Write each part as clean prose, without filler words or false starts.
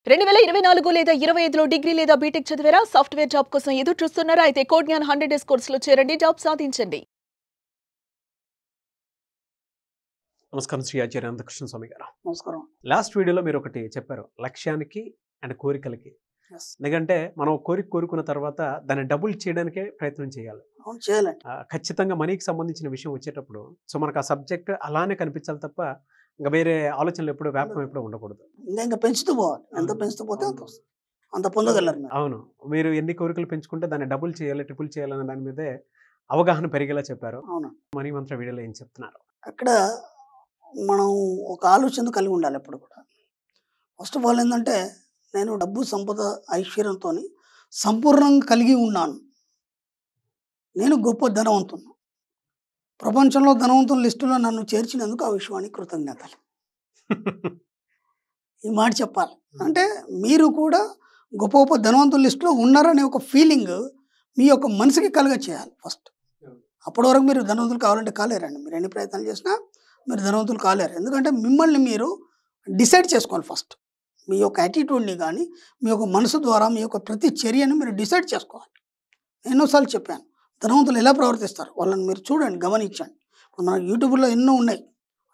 2024 లేదా 25లో డిగ్రీ లేదా బీటెక్ చదివారా? సాఫ్ట్‌వేర్ జాబ్ కోసం ఎదురు చూస్తున్నారా? అయితే కోడ్ జ్ఞాన్ 100 డేస్ కోర్సులో చేరండి, జాబ్ సాధించండి. నమస్కారం శ్రీ ఆచార్య అనంతకృష్ణ స్వామి గారు. నమస్కారం. లాస్ట్ వీడియోలో మీరు ఒకటి చెప్పారు, లక్ష్యానికి అండ్ కోరికలకి. Yes. ఎందుకంటే మనం కోరుకున్న తర్వాత దాన్ని డబుల్ చేయడానికే ప్రయత్నం చేయాలి. అవును, చేయాలండి. ఖచ్చితంగా మనీకి సంబంధించిన విషయం వచ్చేటప్పుడు సో మనకు ఆ సబ్జెక్ట్ అలానే కనిపించాలి తప్ప ఇంకా వేరే ఆలోచనలు ఎప్పుడు వ్యాపకం ఎప్పుడు ఉండకూడదు. ఇంకా పెంచుతూ పోవాలి. ఎంత పెంచుతూ పోతే అంత వస్తుంది, అంత పొందగలరు మీరు. అవును, మీరు ఎన్ని కోరికలు పెంచుకుంటే దాన్ని డబుల్ చేయాలి, ట్రిపుల్ చేయాలనే దాని మీదే అవగాహన పెరిగేలా చెప్పారు. అవును, మనీ మంత్ర వీడియోలో ఏం చెప్తున్నారు? అక్కడ మనం ఒక ఆలోచన కలిగి ఉండాలి ఎప్పుడు కూడా. ఫస్ట్ ఆఫ్ ఆల్ ఏంటంటే, నేను డబ్బు, సంపద, ఐశ్వర్యంతో సంపూర్ణంగా కలిగి ఉన్నాను. నేను గొప్ప ధనవంతును. ప్రపంచంలో ధనవంతుల లిస్టులో నన్ను చేర్చినందుకు ఆ విశ్వానికి కృతజ్ఞతలు. ఈ మాట చెప్పాలి. అంటే మీరు కూడా గొప్ప గొప్ప ధనవంతుల లిస్టులో ఉన్నారనే ఒక ఫీలింగ్ మీ యొక్క మనసుకి కలుగ చేయాలి ఫస్ట్. అప్పటి వరకు మీరు ధనవంతులు కావాలంటే కాలేరండి. మీరు ఎన్ని ప్రయత్నాలు చేసినా మీరు ధనవంతులు కాలేరు. ఎందుకంటే మిమ్మల్ని మీరు డిసైడ్ చేసుకోవాలి ఫస్ట్. మీ యొక్క యాటిట్యూడ్ని కానీ మీ యొక్క మనసు ద్వారా మీ యొక్క ప్రతి చర్యను మీరు డిసైడ్ చేసుకోవాలి. ఎన్నోసార్లు చెప్పాను, ధనవంతులు ఎలా ప్రవర్తిస్తారు వాళ్ళని మీరు చూడండి, గమనించండి. ఇప్పుడు మనకు యూట్యూబ్లో ఎన్నో ఉన్నాయి,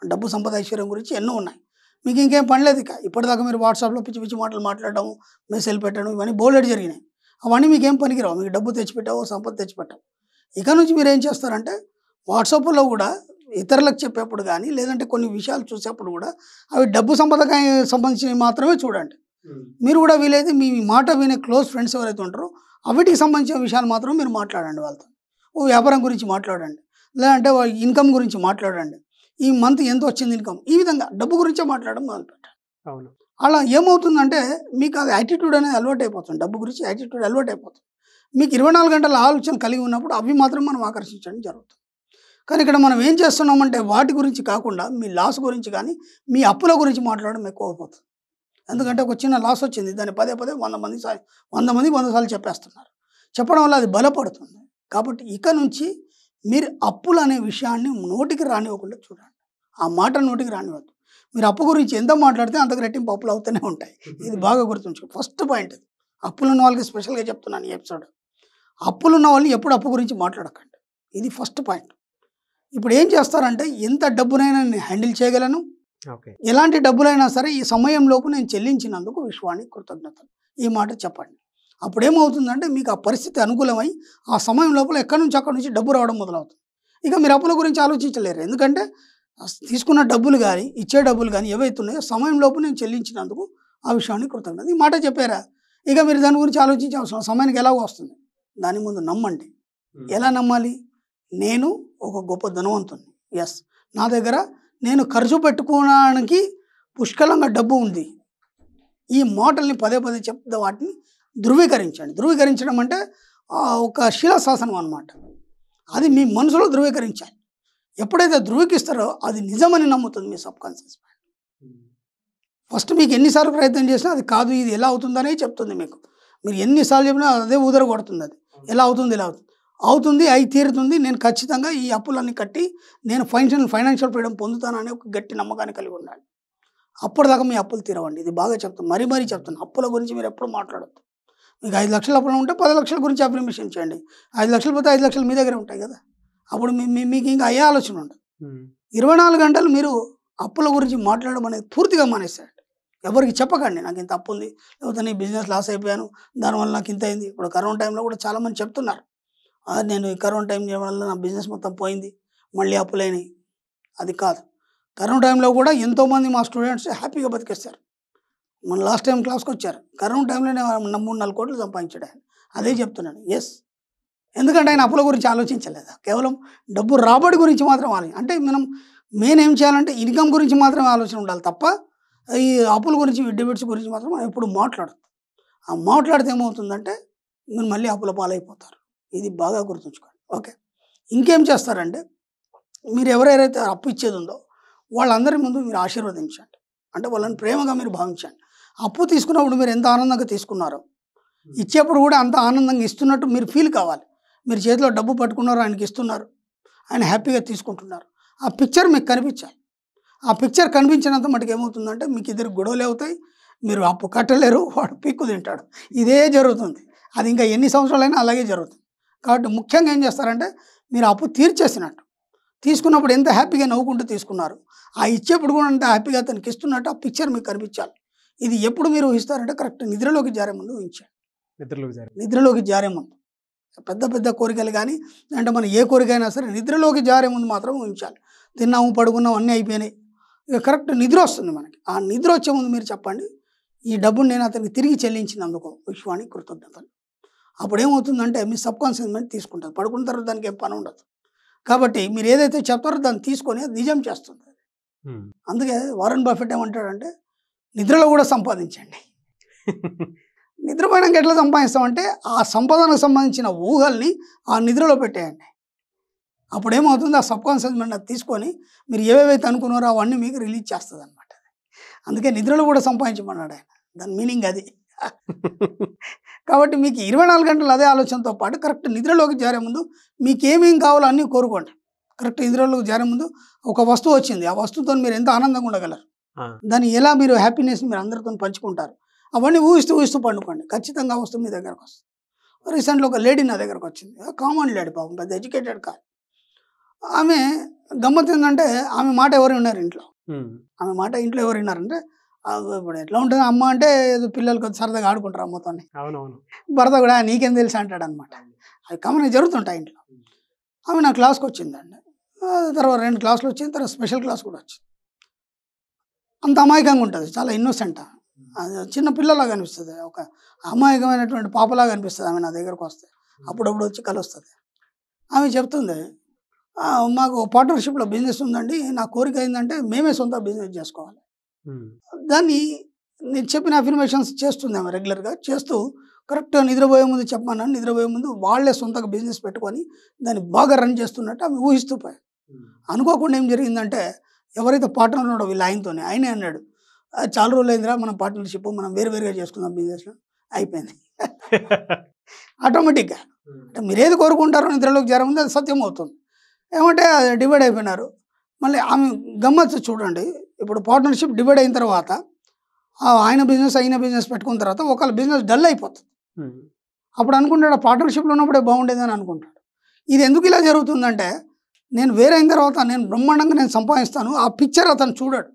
డబ్బు, సంపద, ఐశ్వర్యం గురించి ఎన్నో ఉన్నాయి. మీకు ఇంకేం పని లేదు. ఇక ఇప్పటిదాకా మీరు వాట్సాప్లో పిచ్చి పిచ్చి మాటలు మాట్లాడడం, మెసేజ్ పెట్టడం, ఇవన్నీ బోలెడ్ జరిగినాయి. అవన్నీ మీకు ఏం పనికిరావు. మీకు డబ్బు తెచ్చిపెట్టావు, సంపద తెచ్చిపెట్టావు. ఇక నుంచి మీరు ఏం చేస్తారంటే, వాట్సాప్లో కూడా ఇతరులకు చెప్పేప్పుడు కానీ లేదంటే కొన్ని విషయాలు చూసేప్పుడు కూడా అవి డబ్బు, సంపదకి సంబంధించినవి మాత్రమే చూడండి. మీరు కూడా వీలైతే మీ మాట వినే క్లోజ్ ఫ్రెండ్స్ ఎవరైతే ఉంటారో వీటికి సంబంధించిన విషయాలు మాత్రం మీరు మాట్లాడండి వాళ్ళతో. ఓ వ్యాపారం గురించి మాట్లాడండి, లేదంటే వాళ్ళ ఇన్కమ్ గురించి మాట్లాడండి. ఈ మంత్ ఎంత వచ్చింది ఇన్కమ్, ఈ విధంగా డబ్బు గురించే మాట్లాడడం మొదలుపెట్టండి. అవును, అలా ఏమవుతుందంటే మీకు అది యాటిట్యూడ్ అనేది అలవాటు అయిపోతుంది. డబ్బు గురించి యాటిట్యూడ్ అలవాటు అయిపోతుంది. మీకు 24 గంటల ఆలోచన కలిగి ఉన్నప్పుడు అవి మాత్రం మనం ఆకర్షించడం జరుగుతుంది. కానీ ఇక్కడ మనం ఏం చేస్తున్నామంటే వాటి గురించి కాకుండా మీ లాస్ గురించి కానీ మీ అప్పుల గురించి మాట్లాడడం ఎక్కువ అయిపోతుంది. ఎందుకంటే ఒక చిన్న లాస్ వచ్చింది, దాన్ని పదే 100 మంది 100 సార్లు చెప్పేస్తున్నారు. చెప్పడం వల్ల అది బలపడుతుంది. కాబట్టి ఇక నుంచి మీరు అప్పులు అనే విషయాన్ని నోటికి రానివ్వకుండా చూడండి. ఆ మాట నోటికి రానివ్వద్దు. మీరు అప్పు గురించి ఎంత మాట్లాడితే అంతకు రెట్టింపు అప్పులు అవుతూనే ఉంటాయి. ఇది బాగా గుర్తుంచుకో. ఫస్ట్ పాయింట్ ఇది. అప్పులున్న వాళ్ళకి స్పెషల్గా చెప్తున్నాను ఈ ఎపిసోడ్. అప్పులున్న వాళ్ళు ఎప్పుడు అప్పు గురించి మాట్లాడకండి. ఇది ఫస్ట్ పాయింట్. ఇప్పుడు ఏం చేస్తారంటే, ఎంత డబ్బునైనా నేను హ్యాండిల్ చేయగలను, ఓకే, ఎలాంటి డబ్బులైనా సరే ఈ సమయంలోపు నేను చెల్లించినందుకు విశ్వానికి కృతజ్ఞతలు, ఈ మాట చెప్పండి. అప్పుడు ఏమవుతుందంటే మీకు ఆ పరిస్థితి అనుకూలమై ఆ సమయం లోపల అక్కడి నుంచి డబ్బు రావడం మొదలవుతుంది. ఇక మీరు అప్పుల గురించి ఆలోచించలేరు. ఎందుకంటే తీసుకున్న డబ్బులు కానీ ఇచ్చే డబ్బులు కానీ ఏవైతే ఉన్నాయో సమయం లోపు నేను చెల్లించినందుకు ఆ విషయానికి కృతజ్ఞత, ఈ మాట చెప్పారా. ఇక మీరు దాని గురించి ఆలోచించే అవసరం సమయానికి ఎలాగో వస్తుంది. దాని ముందు నమ్మండి. ఎలా నమ్మాలి? నేను ఒక గొప్ప ధనవంతుని, ఎస్, నా దగ్గర నేను ఖర్చు పెట్టుకోవడానికి పుష్కలంగా డబ్బు ఉంది. ఈ మాటల్ని పదే చెప్తే వాటిని ధృవీకరించండి. ధృవీకరించడం అంటే ఒక శిలాశాసనం అన్నమాట. అది మీ మనసులో ధృవీకరించాలి. ఎప్పుడైతే ధృవీకరిస్తారో అది నిజమని నమ్ముతుంది మీ సబ్కాన్షియస్ మైండ్. ఫస్ట్ మీకు ఎన్నిసార్లు ప్రయత్నం చేసినా అది కాదు, ఇది ఎలా అవుతుందనే చెప్తుంది మీకు. మీరు ఎన్నిసార్లు చెప్పినా అదే ఊదర కొడుతుంది. అది ఎలా అవుతుంది, అవుతుంది, అయి తీరుతుంది. నేను ఖచ్చితంగా ఈ అప్పులన్నీ కట్టి నేను ఫైనాన్షియల్ ఫ్రీడమ్ పొందుతానని ఒక గట్టి నమ్మకాన్ని కలిగి ఉండాలి. అప్పటిదాకా మీ అప్పులు తీరవండి. ఇది బాగా చెప్తాను, మరీ చెప్తాను. అప్పుల గురించి మీరు ఎప్పుడు మాట్లాడద్దు. మీకు 5 లక్షల అప్పులు ఉంటే 10 లక్షల గురించి అఫర్మేషన్ చేయండి. 5 లక్షలు పోతే 5 లక్షలు మీ దగ్గరే ఉంటాయి కదా. అప్పుడు మీకు ఇంకా అయ్యే ఆలోచన ఉండదు. 24 గంటలు మీరు అప్పుల గురించి మాట్లాడడం అనేది పూర్తిగా మానేస్తాడు. ఎవరికి చెప్పకండి నాకు ఇంత అప్పు ఉంది, లేకపోతే నీ బిజినెస్ లాస్ అయిపోయాను, దానివల్ల నాకు ఇంత అయింది. ఇప్పుడు కరోనా టైంలో కూడా చాలామంది చెప్తున్నారు, నేను ఈ కరోనా టైం వల్ల నా బిజినెస్ మొత్తం పోయింది, మళ్ళీ అప్పులైనాయి. అది కాదు. కరోనా టైంలో కూడా ఎంతోమంది మా స్టూడెంట్స్ హ్యాపీగా బతికేస్తారు. మన లాస్ట్ టైం క్లాస్కి వచ్చారు, కరోనా టైంలోనే 3-4 కోట్లు సంపాదించాడు ఆయన. అదే చెప్తున్నాను, ఎస్. ఎందుకంటే ఆయన అప్పుల గురించి ఆలోచించలేదు, కేవలం డబ్బు రాబడి గురించి మాత్రం అంటే మనం మెయిన్ ఏం చేయాలంటే ఇన్కమ్ గురించి మాత్రమే ఆలోచన ఉండాలి తప్ప ఈ అప్పుల గురించి, డెబిట్స్ గురించి మాత్రం మనం ఎప్పుడు మాట్లాడదు. ఆ మాట్లాడితే ఏమవుతుందంటే మీరు మళ్ళీ అప్పుల పాలైపోతారు. ఇది బాగా గుర్తుంచుకోండి. ఓకే, ఇంకేం చేస్తారంటే మీరు ఎవరైతే అప్పు ఇచ్చేది ఉందో వాళ్ళందరి ముందు మీరు ఆశీర్వదించండి. అంటే వాళ్ళని ప్రేమగా మీరు భావించండి. అప్పు తీసుకున్నప్పుడు మీరు ఎంత ఆనందంగా తీసుకున్నారో ఇచ్చేప్పుడు కూడా అంత ఆనందంగా ఇస్తున్నట్టు మీరు ఫీల్ కావాలి. మీరు చేతిలో డబ్బు పట్టుకున్నారు, ఆయనకి ఇస్తున్నారు, ఆయన హ్యాపీగా తీసుకుంటున్నారు. ఆ పిక్చర్ మీకు కనిపించాలి. ఆ పిక్చర్ కనిపించినంత మటుకు ఏమవుతుందంటే మీకు ఇద్దరు గొడవలు అవుతాయి, మీరు అప్పు కట్టలేరు, వాడు పిక్కు తింటాడు. ఇదే జరుగుతుంది. అది ఇంకా ఎన్ని సంవత్సరాలైనా అలాగే జరుగుతుంది. కాబట్టి ముఖ్యంగా ఏం చేస్తారంటే మీరు అప్పు తీర్చేసినట్టు, తీసుకున్నప్పుడు ఎంత హ్యాపీగా నవ్వుకుంటూ తీసుకున్నారు, ఆ ఇచ్చేప్పుడు కూడా అంత హ్యాపీగా అతనికి ఇస్తున్నట్టు ఆ పిక్చర్ మీకు కనిపించాలి. ఇది ఎప్పుడు మీరు ఊహిస్తారంటే కరెక్ట్ నిద్రలోకి జారే ముందు ఊహించండి. నిద్రలోకి జారే ముందు పెద్ద పెద్ద కోరికలు కానీ అంటే మనం ఏ కోరిక అయినా సరే నిద్రలోకి జారే ముందు మాత్రం ఊహించాలి. తిన్నాము, పడుకున్నాం, అన్నీ అయిపోయినాయి, ఇక కరెక్ట్ నిద్ర వస్తుంది మనకి. ఆ నిద్ర వచ్చే ముందు మీరు చెప్పండి, ఈ డబ్బును నేను అతనికి తిరిగి చెల్లించినందుకు విశ్వానికి కృతజ్ఞతలు. అప్పుడు ఏమవుతుందంటే మీ సబ్ కాన్షియస్ మైండ్ తీసుకుంటుంది. పడుకున్న తర్వాత దానికి ఏం పని ఉండదు. కాబట్టి మీరు ఏదైతే చెప్తారో దాన్ని తీసుకొని అది నిజం చేస్తుంది. అందుకే వారెన్ బఫెట్ ఏమంటాడంటే నిద్రలో కూడా సంపాదించండి. నిద్రపోయాక ఎట్లా సంపాదిస్తామంటే ఆ సంపాదనకు సంబంధించిన ఊహల్ని ఆ నిద్రలో పెట్టేయండి. అప్పుడు ఏమవుతుంది, ఆ సబ్ కాన్షియస్ మైండ్ అది తీసుకొని మీరు ఏవేవైతే అనుకున్నారో అవన్నీ మీకు రిలీజ్ చేస్తుంది అనమాట. అందుకే నిద్రలో కూడా సంపాదించమన్నాడు ఆయన. దాని మీనింగ్ అది. కాబట్టి మీకు 24 గంటలు అదే ఆలోచనతో పాటు కరెక్ట్ నిద్రలోకి జారే ముందు మీకు ఏమేం కావాలో అన్నీ కోరుకోండి. కరెక్ట్ నిద్రలోకి జారే ముందు ఒక వస్తువు వచ్చింది, ఆ వస్తువుతో మీరు ఎంత ఆనందంగా ఉండగలరు, దాన్ని ఎలా మీరు హ్యాపీనెస్ మీరు అందరితో పంచుకుంటారు, అవన్నీ ఊహిస్తూ పండుకోండి. ఖచ్చితంగా ఆ వస్తువు మీ దగ్గరకు వస్తుంది. రీసెంట్లో ఒక లేడీ నా దగ్గరకు వచ్చింది, కామన్ లేడీ, పాపం పెద్ద ఎడ్యుకేటెడ్ కాదు. ఆమె గమ్మత్ ఏంటంటే ఆమె మాట ఎవరు విన్నారు ఇంట్లో, ఆమె మాట ఇంట్లో ఎవరు విన్నారంటే ఇప్పుడు ఎట్లా ఉంటుంది, అమ్మ అంటే ఏదో పిల్లలు కొంచెం సరదాగా ఆడుకుంటారు అమ్మతో, భర్త కూడా నీకేం తెలుసు అంటాడు అనమాట. అవి కామన్గా జరుగుతుంటాయి ఇంట్లో. ఆమె నా క్లాస్కి వచ్చిందండి, తర్వాత 2 క్లాసులు వచ్చింది, తర్వాత స్పెషల్ క్లాస్ కూడా వచ్చింది. అంత అమాయకంగా ఉంటుంది, చాలా ఇన్నోసెంట్, చిన్న పిల్లలాగా అనిపిస్తుంది, ఒక అమాయకమైనటువంటి పాపలాగా అనిపిస్తుంది ఆమె నా దగ్గరకు వస్తే. అప్పుడప్పుడు వచ్చి కలుస్తుంది. ఆమె చెప్తుంది, మాకు పార్ట్నర్షిప్లో బిజినెస్ ఉందండి, నా కోరిక ఏంటంటే మేమే సొంత బిజినెస్ చేసుకోవాలి. దాన్ని నేను చెప్పిన అఫర్మేషన్స్ చేస్తుంది ఆమె రెగ్యులర్గా చేస్తూ. కరెక్ట్గా నిద్రపోయే ముందు చెప్పమన్నాను, నిద్రపోయే ముందు వాళ్ళే సొంతగా బిజినెస్ పెట్టుకొని దాన్ని బాగా రన్ చేస్తున్నట్టు ఆమె ఊహిస్తూ పోయాయి. అనుకోకుండా ఏం జరిగిందంటే ఎవరైతే పార్ట్నర్ ఉన్నాడో వీళ్ళ ఆయనే అన్నాడు, చాలా రోజులు అయిందిరా మనం పార్ట్నర్షిప్, మనం వేరుగా చేసుకుందాం బిజినెస్లో. అయిపోయింది ఆటోమేటిక్గా. అంటే మీరు ఏది కోరుకుంటారో నిద్రలోకి జారే ముందు అది సత్యం అవుతుంది. ఏమంటే డివైడ్ అయిపోయినారు. మళ్ళీ ఆమె గమ్మత్తు చూడండి, ఇప్పుడు పార్ట్నర్షిప్ డివైడ్ అయిన తర్వాత ఆయన బిజినెస్ పెట్టుకున్న తర్వాత ఒకళ్ళ బిజినెస్ డల్ అయిపోతుంది. అప్పుడు అనుకుంటాడు పార్ట్నర్షిప్లో ఉన్నప్పుడే బాగుండేదని అనుకుంటాడు. ఇది ఎందుకు ఇలా జరుగుతుందంటే నేను వేరే అయిన తర్వాత నేను బ్రహ్మాండంగా నేను సంపాదిస్తాను, ఆ పిక్చర్ అతను చూడాడు.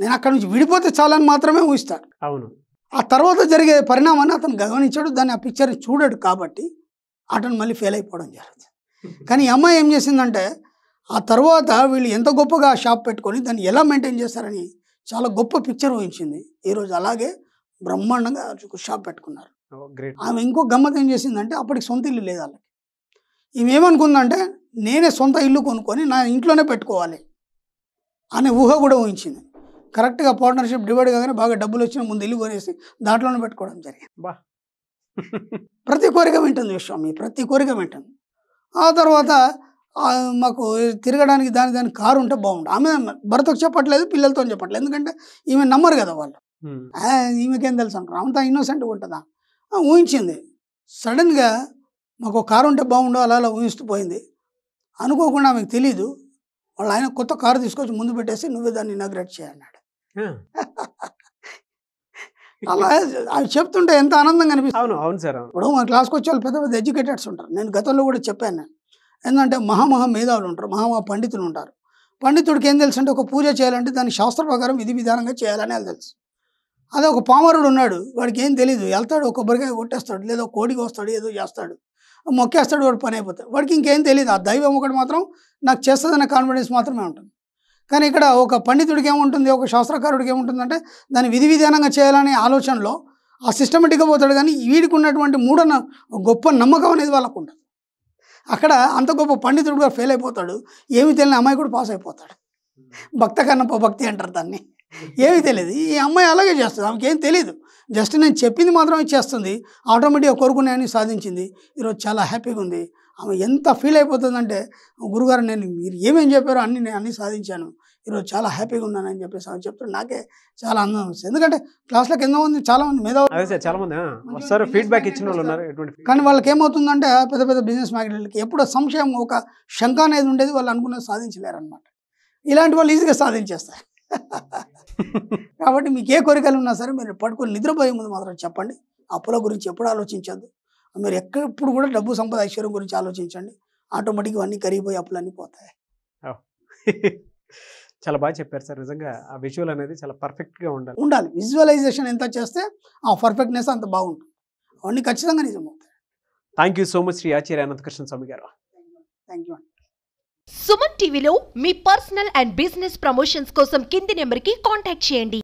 నేను అక్కడి నుంచి విడిపోతే చాలని మాత్రమే ఊహిస్తాడు. అవును, ఆ తర్వాత జరిగే పరిణామాన్ని అతను గమనించాడు, దాన్ని ఆ పిక్చర్ని చూడాడు. కాబట్టి అతను మళ్ళీ ఫెయిల్ అయిపోవడం జరుగుతుంది. కానీ ఈ అమ్మాయి ఏం చేసిందంటే ఆ తర్వాత వీళ్ళు ఎంత గొప్పగా షాప్ పెట్టుకొని దాన్ని ఎలా మెయింటైన్ చేస్తారని చాలా గొప్ప పిక్చర్ ఊహించింది. ఈరోజు అలాగే బ్రహ్మాండంగా షాప్ పెట్టుకున్నారు. ఆమె ఇంకో గమ్మత్ ఏం చేసిందంటే అప్పటికి సొంత ఇల్లు లేదు వాళ్ళకి. ఈమె ఏమనుకుందంటే నేనే సొంత ఇల్లు కొనుక్కొని నా ఇంట్లోనే పెట్టుకోవాలి అనే ఊహ కూడా ఊహించింది. కరెక్ట్గా పార్ట్నర్షిప్ డివైడ్ కాగానే బాగా డబ్బులు వచ్చిన ముందు ఇల్లు కొనేసి దాంట్లోనే పెట్టుకోవడం జరిగింది. ప్రతి కోరిక వింటుంది విశ్వం, ప్రతి కోరిక వింటుంది. ఆ తర్వాత మాకు తిరగడానికి దాని కారు ఉంటే బాగుండు. ఆమె భర్తకు చెప్పట్లేదు, పిల్లలతో చెప్పట్లేదు, ఎందుకంటే ఈమె నమ్మరు కదా వాళ్ళు. ఈమెకేం తెలుసు అంటారు, అంతా ఇన్నోసెంట్గా ఉంటుందా. ఊహించింది. సడన్గా మాకు కారు ఉంటే బాగుండు అలా ఊహిస్తూ పోయింది. అనుకోకుండా ఆమెకు తెలీదు, వాళ్ళు ఆయన కొత్త కారు తీసుకొచ్చి ముందు పెట్టేసి నువ్వే దాన్ని ఇనాగ్రేట్ చేయన్నాడు. అలా అవి చెప్తుంటే ఎంత ఆనందంగా అనిపిస్తుంది. అవును సార్. ఇప్పుడు మా క్లాస్కి వచ్చే వాళ్ళు పెద్ద పెద్ద ఎడ్యుకేటెడ్స్ ఉంటారు. నేను గతంలో కూడా చెప్పాను. నేను ఏంటంటే మహా మేధావులు ఉంటారు, పండితులు ఉంటారు. పండితుడికి ఏం తెలుసు అంటే ఒక పూజ చేయాలంటే దాని శాస్త్ర ప్రకారం విధి విధానంగా చేయాలని అది తెలుసు. అదే ఒక పామరుడు ఉన్నాడు, వాడికి ఏం తెలియదు, వెళ్తాడు ఒక కొబ్బరికాయ కొట్టేస్తాడు, లేదా కోడికి వస్తాడు, ఏదో చేస్తాడు, మొక్కేస్తాడు, వాడు పని అయిపోతాడు. వాడికి ఇంకేం తెలియదు, ఆ దైవం ఒకటి మాత్రం నాకు చేస్తుందనే కాన్ఫిడెన్స్ మాత్రమే ఉంటుంది. కానీ ఇక్కడ ఒక పండితుడికి ఏముంటుంది, ఒక శాస్త్రకారుడికి ఏముంటుందంటే దాన్ని విధి విధానంగా చేయాలనే ఆలోచనలో ఆ సిస్టమేటిక్గా పోతాడు. కానీ వీడికి ఉన్నటువంటి గొప్ప నమ్మకం అనేది వాళ్ళకు ఉంటుంది. అక్కడ అంత గొప్ప పండితుడుగా ఫెయిల్ అయిపోతాడు, ఏమి తెలియని అమ్మాయి కూడా పాస్ అయిపోతాడు. భక్త కన్నప్ప భక్తి అంటారు దాన్ని. ఏమీ తెలియదు. ఈ అమ్మాయి అలాగే చేస్తుంది, ఆమెకి ఏం తెలియదు, జస్ట్ నేను చెప్పింది మాత్రమే చేస్తుంది. ఆటోమేటిక్గా కోరుకునేవన్నీ సాధించింది. ఈరోజు చాలా హ్యాపీగా ఉంది. ఆమె ఎంత ఫీల్ అయిపోతుందంటే గురుగారు నేను మీరు ఏమేం చెప్పారో అన్నీ సాధించాను, ఈరోజు చాలా హ్యాపీగా ఉన్నానని చెప్పేసి ఆమె చెప్తాడు. నాకే చాలా ఆనందం వస్తుంది. ఎందుకంటే క్లాస్లోకి ఎంతోమంది చాలామంది మేధావులు చాలామంది వస్తారు, ఫీడ్బ్యాక్ ఇచ్చిన వాళ్ళు ఉన్నారు. కానీ వాళ్ళకి ఏమవుతుందంటే పెద్ద పెద్ద బిజినెస్ మ్యాగ్నెట్లకి ఎప్పుడో సంశయం, ఒక శంక అనేది ఉండేది, వాళ్ళు అనుకున్నది సాధించలేరు అనమాట. ఇలాంటి వాళ్ళు ఈజీగా సాధించేస్తారు. కాబట్టి మీకు ఏ కోరికలు ఉన్నా సరే మీరు పడుకొని నిద్రపోయే ముందు మాత్రం చెప్పండి. అప్పుల గురించి ఎప్పుడు ఆలోచించద్దు. మీరు ఎప్పుడు కూడా డబ్బు సంపద ఐశ్వర్యం గురించి ఆలోచించండి. ఆటోమేటిక్గా అన్నీ కరిగిపోయి అప్పులన్నీ పోతాయి. చాలా బాగా చెప్పారు సార్. నిజంగా ఆ విజువల్ అనేది చాలా పర్ఫెక్ట్గా ఉండాలి. విజువలైజేషన్ ఎంత చేస్తే ఆ పర్ఫెక్ట్నెస్ అంత బాగుంటుంది. అవన్నీ ఖచ్చితంగా నిజమవుతాయి. Thank you so much Shri Acharya Anantakrishna Swamy గారు. Thank you. సుమన్ టీవీలో మీ పర్సనల్ అండ్ బిజినెస్ ప్రమోషన్స్ కోసం కింది నెంబర్కి కాంటాక్ట్ చేయండి.